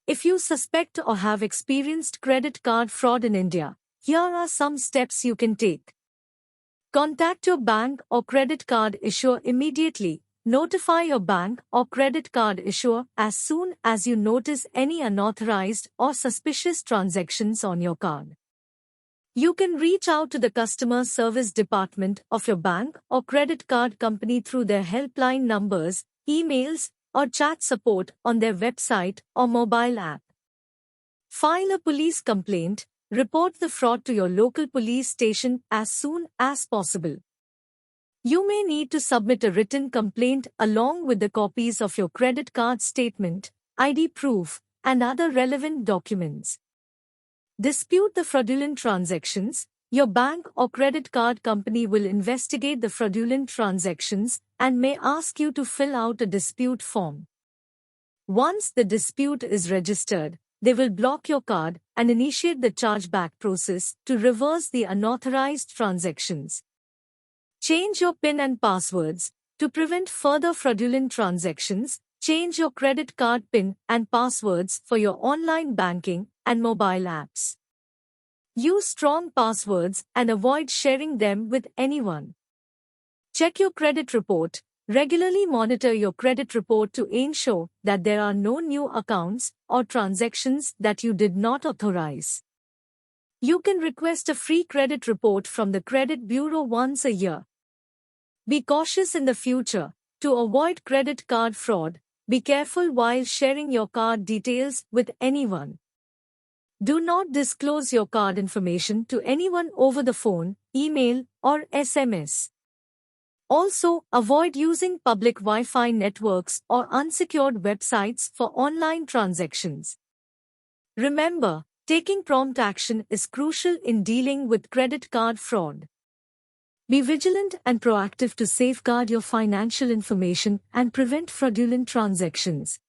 If you suspect or have experienced credit card fraud in India, here are some steps you can take. Contact your bank or credit card issuer immediately. Notify your bank or credit card issuer as soon as you notice any unauthorized or suspicious transactions on your card. You can reach out to the customer service department of your bank or credit card company through their helpline numbers, emails, or chat support on their website or mobile app. File a police complaint. Report the fraud to your local police station as soon as possible. You may need to submit a written complaint along with the copies of your credit card statement, ID proof, and other relevant documents. Dispute the fraudulent transactions. Your bank or credit card company will investigate the fraudulent transactions and may ask you to fill out a dispute form. Once the dispute is registered, they will block your card and initiate the chargeback process to reverse the unauthorized transactions. Change your PIN and passwords. To prevent further fraudulent transactions, change your credit card PIN and passwords for your online banking and mobile apps. Use strong passwords and avoid sharing them with anyone. Check your credit report. Regularly monitor your credit report to ensure that there are no new accounts or transactions that you did not authorize. You can request a free credit report from the Credit Bureau once a year. Be cautious in the future. To avoid credit card fraud, be careful while sharing your card details with anyone. Do not disclose your card information to anyone over the phone, email, or SMS. Also, avoid using public Wi-Fi networks or unsecured websites for online transactions. Remember, taking prompt action is crucial in dealing with credit card fraud. Be vigilant and proactive to safeguard your financial information and prevent fraudulent transactions.